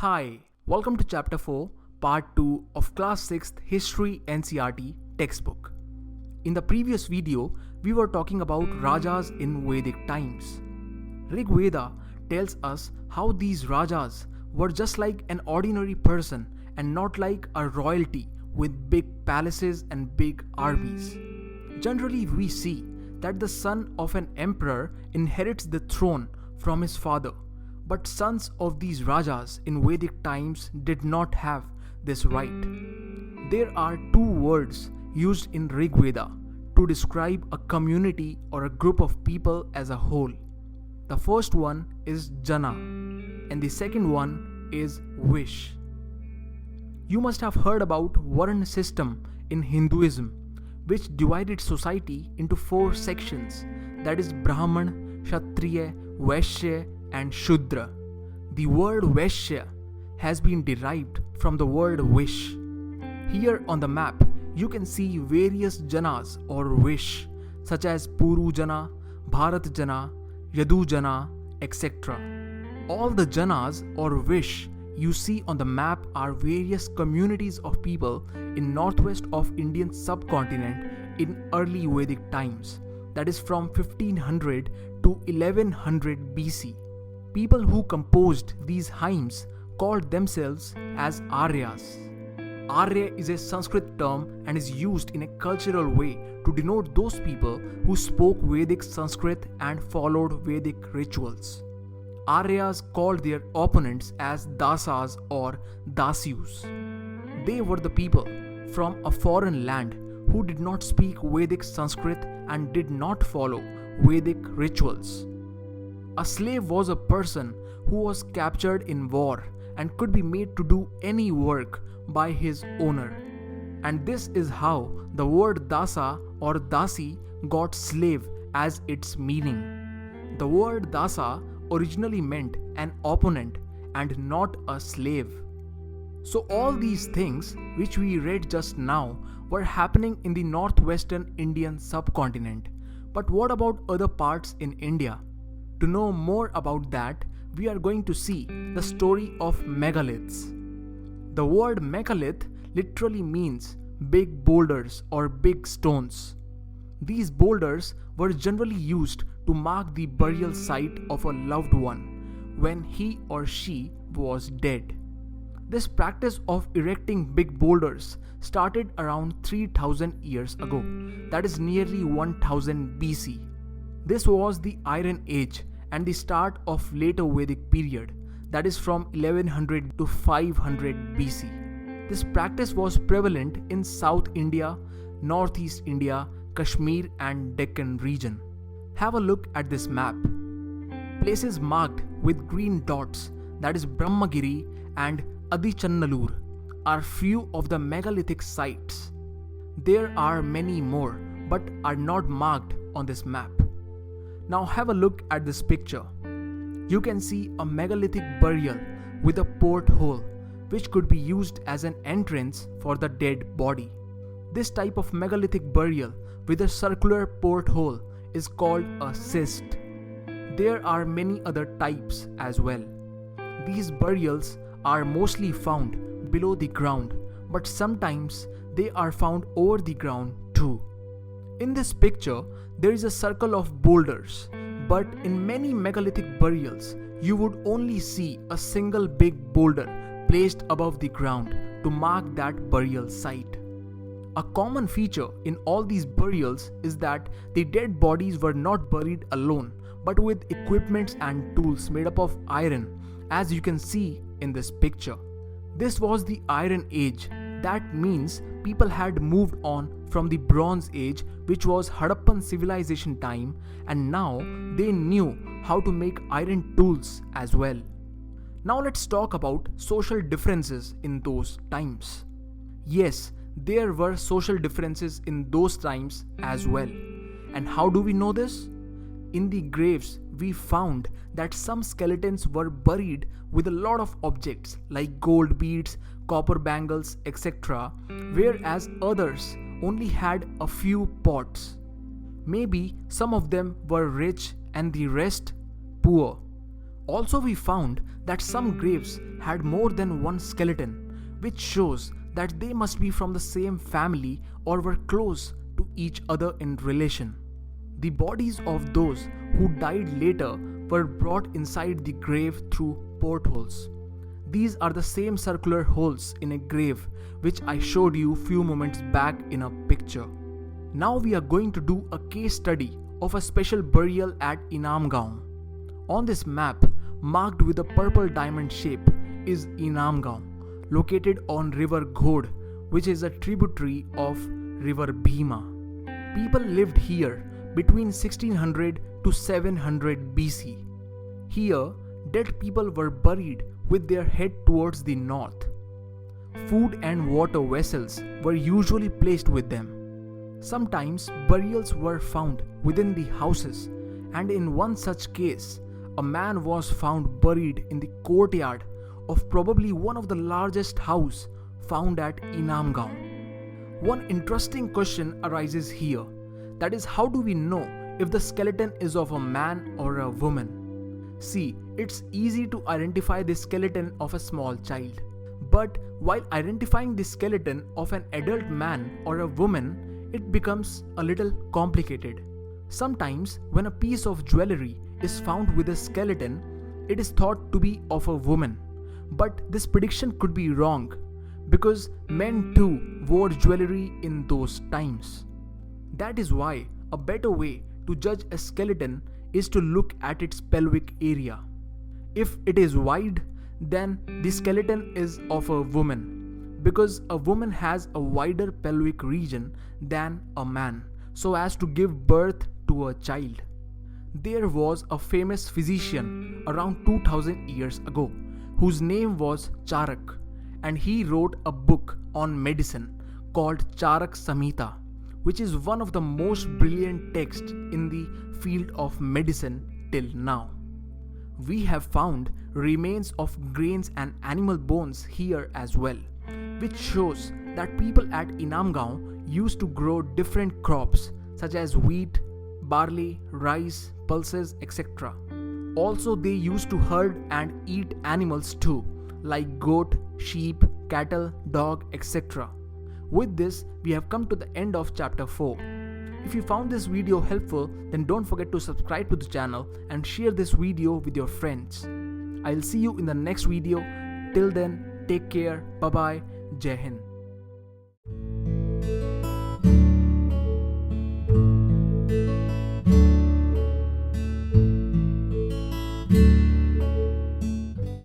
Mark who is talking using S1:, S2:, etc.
S1: Hi, welcome to Chapter 4, Part 2 of Class 6th History NCERT textbook. In the previous video, we were talking about Rajas in Vedic times. Rig Veda tells us how these Rajas were just like an ordinary person and not like a royalty with big palaces and big armies. Generally, we see that the son of an emperor inherits the throne from his father. But sons of these Rajas in Vedic times did not have this right. There are two words used in Rig Veda to describe a community or a group of people as a whole. The first one is Jana and the second one is Wish. You must have heard about Varna system in Hinduism, which divided society into four sections, that is Brahman, Kshatriya, Vaishya and Shudra. The word Vaishya has been derived from the word wish. Here on the map, you can see various Janas or wish, such as Puru Jana, Bharat Jana, Yadu Jana, etc. All the Janas or wish you see on the map are various communities of people in northwest of Indian subcontinent in early Vedic times, that is from 1500 to 1100 BC. People who composed these hymns called themselves as Aryas. Arya is a Sanskrit term and is used in a cultural way to denote those people who spoke Vedic Sanskrit and followed Vedic rituals. Aryas called their opponents as Dasas or Dasyus. They were the people from a foreign land who did not speak Vedic Sanskrit and did not follow Vedic rituals. A slave was a person who was captured in war and could be made to do any work by his owner. And this is how the word Dasa or Dasi got slave as its meaning. The word Dasa originally meant an opponent and not a slave. So all these things which we read just now were happening in the northwestern Indian subcontinent. But what about other parts in India? To know more about that, we are going to see the story of megaliths. The word megalith literally means big boulders or big stones. These boulders were generally used to mark the burial site of a loved one when he or she was dead. This practice of erecting big boulders started around 3000 years ago, that is nearly 1000 BC. This was the Iron Age and the start of later Vedic period, that is from 1100 to 500 BC. This practice was prevalent in South India, Northeast India, Kashmir and Deccan region. Have a look at this map. Places marked with green dots, that is Brahmagiri and Adichanallur, are few of the megalithic sites. There are many more but are not marked on this map. Now have a look at this picture. You can see a megalithic burial with a porthole which could be used as an entrance for the dead body. This type of megalithic burial with a circular porthole is called a cist. There are many other types as well. These burials are mostly found below the ground, but sometimes they are found over the ground too. In this picture, there is a circle of boulders, but in many megalithic burials, you would only see a single big boulder placed above the ground to mark that burial site. A common feature in all these burials is that the dead bodies were not buried alone, but with equipments and tools made up of iron, as you can see in this picture. This was the Iron Age. That means people had moved on from the Bronze Age, which was Harappan civilization time, and now they knew how to make iron tools as well. Now let's talk about social differences in those times. Yes, there were social differences in those times as well. And how do we know this? In the graves, we found that some skeletons were buried with a lot of objects like gold beads, copper bangles, etc., whereas others only had a few pots. Maybe some of them were rich and the rest poor. Also, we found that some graves had more than one skeleton, which shows that they must be from the same family or were close to each other in relation. The bodies of those who died later were brought inside the grave through portholes. These are the same circular holes in a grave which I showed you few moments back in a picture. Now we are going to do a case study of a special burial at Inamgaon. On this map, marked with a purple diamond shape, is Inamgaon, located on river Ghod, which is a tributary of river Bhima. People lived here between 1600 to 700 BC. Here, dead people were buried with their head towards the north. Food and water vessels were usually placed with them. Sometimes burials were found within the houses, and in one such case, a man was found buried in the courtyard of probably one of the largest houses found at Inamgaon. One interesting question arises here, that is, how do we know if the skeleton is of a man or a woman? See, it's easy to identify the skeleton of a small child. But while identifying the skeleton of an adult man or a woman, it becomes a little complicated. Sometimes when a piece of jewelry is found with a skeleton, it is thought to be of a woman. But this prediction could be wrong, because men too wore jewelry in those times. That is why a better way to judge a skeleton is to look at its pelvic area. If it is wide, then the skeleton is of a woman, because a woman has a wider pelvic region than a man, so as to give birth to a child. There was a famous physician around 2000 years ago whose name was Charak, and he wrote a book on medicine called Charak Samhita, which is one of the most brilliant texts in the field of medicine till now. We have found remains of grains and animal bones here as well, which shows that people at Inamgaon used to grow different crops such as wheat, barley, rice, pulses, etc. Also, they used to herd and eat animals too, like goat, sheep, cattle, dog, etc. With this, we have come to the end of chapter 4. If you found this video helpful, then don't forget to subscribe to the channel and share this video with your friends. I'll see you in the next video. Till then, take care. Bye bye. Jai Hind.